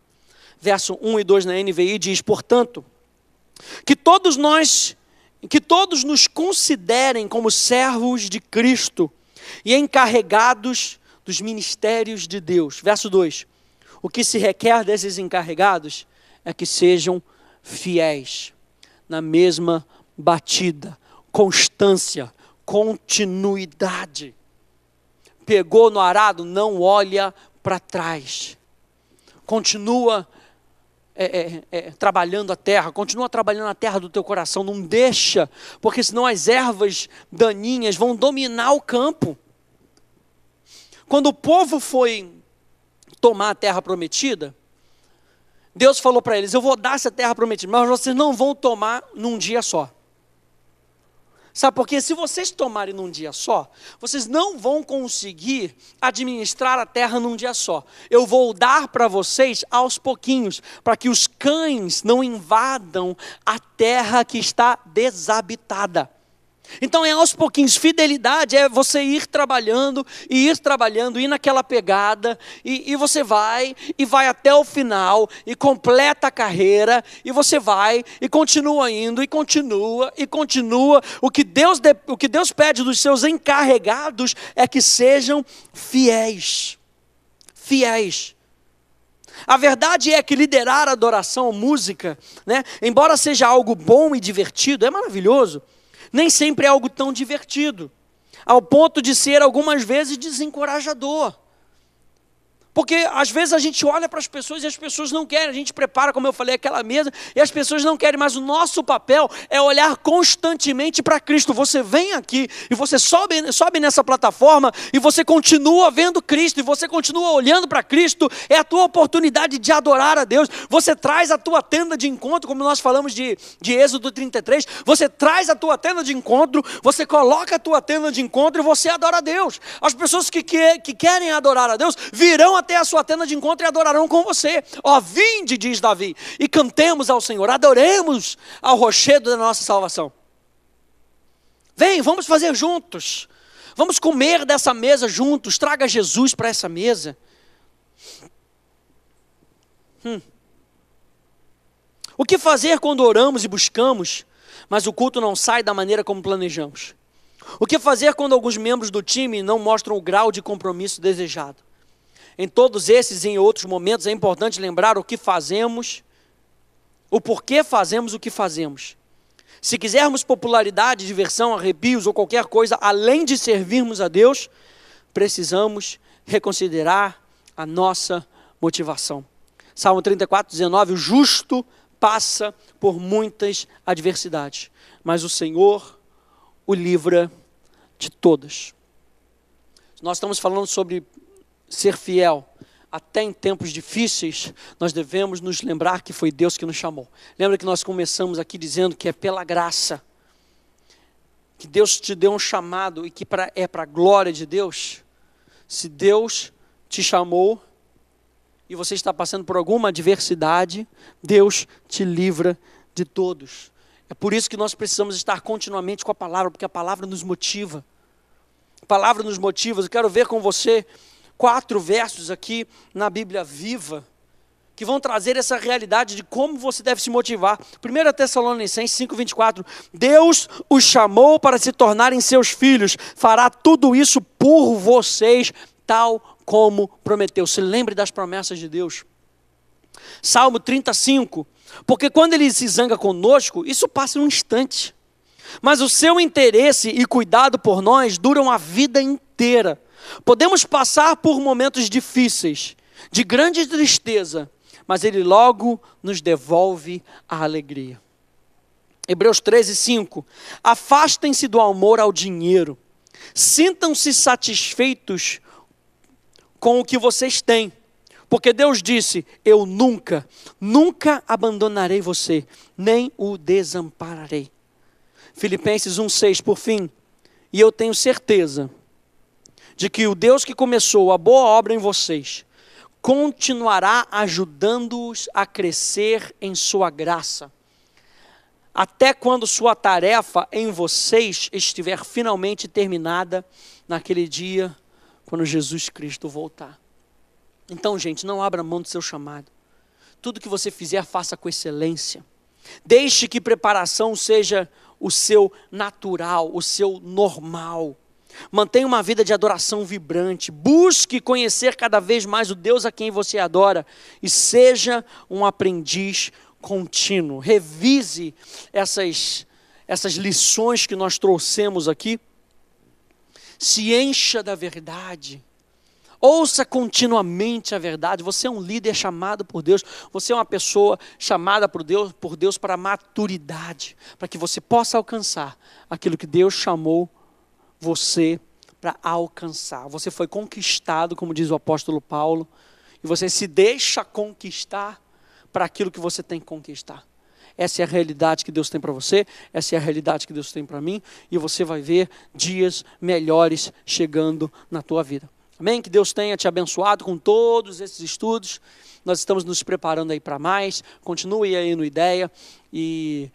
Verso 1 e 2 na NVI diz, portanto, que todos nos considerem como servos de Cristo e encarregados dos ministérios de Deus. Verso 2, o que se requer desses encarregados é que sejam fiéis, na mesma batida, constância, continuidade. Pegou no arado, não olha para trás. Continua trabalhando a terra, continua trabalhando a terra do teu coração, não deixa, porque senão as ervas daninhas vão dominar o campo. Quando o povo foi tomar a terra prometida, Deus falou para eles, eu vou dar essa terra prometida, mas vocês não vão tomar num dia só. Sabe por quê? Se vocês tomarem num dia só, vocês não vão conseguir administrar a terra num dia só. Eu vou dar para vocês aos pouquinhos, para que os cães não invadam a terra que está desabitada. Então é aos pouquinhos, fidelidade é você ir trabalhando, ir naquela pegada, e você vai até o final, e completa a carreira, e você vai, e continua indo, e continua. O que Deus pede dos seus encarregados é que sejam fiéis. Fiéis. A verdade é que liderar a adoração, música, né, embora seja algo bom e divertido, é maravilhoso, nem sempre é algo tão divertido, ao ponto de ser algumas vezes desencorajador. Porque às vezes a gente olha para as pessoas e as pessoas não querem, a gente prepara, como eu falei, aquela mesa e as pessoas não querem, mas o nosso papel é olhar constantemente para Cristo. Você vem aqui e você sobe nessa plataforma e você continua vendo Cristo e você continua olhando para Cristo, é a tua oportunidade de adorar a Deus. Você traz a tua tenda de encontro, como nós falamos de Êxodo 33, você traz a tua tenda de encontro, você coloca a tua tenda de encontro e você adora a Deus. As pessoas que querem adorar a Deus virão até a sua tenda de encontro e adorarão com você. Ó, vinde, diz Davi, e cantemos ao Senhor, adoremos ao rochedo da nossa salvação. Vem, vamos fazer juntos. Vamos comer dessa mesa juntos. Traga Jesus para essa mesa. O que fazer quando oramos e buscamos, mas o culto não sai da maneira como planejamos? O que fazer quando alguns membros do time não mostram o grau de compromisso desejado? Em todos esses e em outros momentos é importante lembrar o que fazemos, o porquê fazemos o que fazemos. Se quisermos popularidade, diversão, arrepios ou qualquer coisa, além de servirmos a Deus, precisamos reconsiderar a nossa motivação. Salmo 34, 19, o justo passa por muitas adversidades, mas o Senhor o livra de todas. Nós estamos falando sobre ser fiel. Até em tempos difíceis, nós devemos nos lembrar que foi Deus que nos chamou. Lembra que nós começamos aqui dizendo que é pela graça, que Deus te deu um chamado e que é para a glória de Deus. Se Deus te chamou e você está passando por alguma adversidade, Deus te livra de todos. É por isso que nós precisamos estar continuamente com a palavra, porque a palavra nos motiva. palavra nos motiva, eu quero ver com você 4 versos aqui na Bíblia Viva, que vão trazer essa realidade de como você deve se motivar. 1 Tessalonicenses 5:24, Deus os chamou para se tornarem seus filhos, fará tudo isso por vocês, tal como prometeu. Se lembre das promessas de Deus. Salmo 35, porque quando ele se zanga conosco, isso passa em um instante, mas o seu interesse e cuidado por nós duram a vida inteira. Podemos passar por momentos difíceis, de grande tristeza, mas ele logo nos devolve a alegria. Hebreus 13:5, afastem-se do amor ao dinheiro, sintam-se satisfeitos com o que vocês têm, porque Deus disse, eu nunca abandonarei você, nem o desampararei. Filipenses 1:6, por fim, e eu tenho certeza de que o Deus que começou a boa obra em vocês, continuará ajudando-os a crescer em sua graça, até quando sua tarefa em vocês estiver finalmente terminada, naquele dia, quando Jesus Cristo voltar. Então, gente, não abra mão do seu chamado. Tudo que você fizer, faça com excelência. Deixe que preparação seja o seu natural, o seu normal. Mantenha uma vida de adoração vibrante. Busque conhecer cada vez mais o Deus a quem você adora. E seja um aprendiz contínuo. Revise essas lições que nós trouxemos aqui. Se encha da verdade. Ouça continuamente a verdade. Você é um líder chamado por Deus. Você é uma pessoa chamada por Deus para a maturidade. Para que você possa alcançar aquilo que Deus chamou você para alcançar. Você foi conquistado, como diz o apóstolo Paulo, e você se deixa conquistar para aquilo que você tem que conquistar. Essa é a realidade que Deus tem para você, essa é a realidade que Deus tem para mim, e você vai ver dias melhores chegando na tua vida. Amém? Que Deus tenha te abençoado com todos esses estudos. Nós estamos nos preparando aí para mais. Continue aí no Ideia e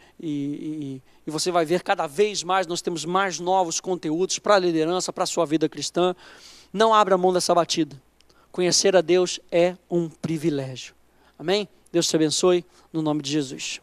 você vai ver cada vez mais, nós temos mais novos conteúdos para a liderança, para a sua vida cristã. Não abra mão dessa batida. Conhecer a Deus é um privilégio. Amém? Deus te abençoe, no nome de Jesus.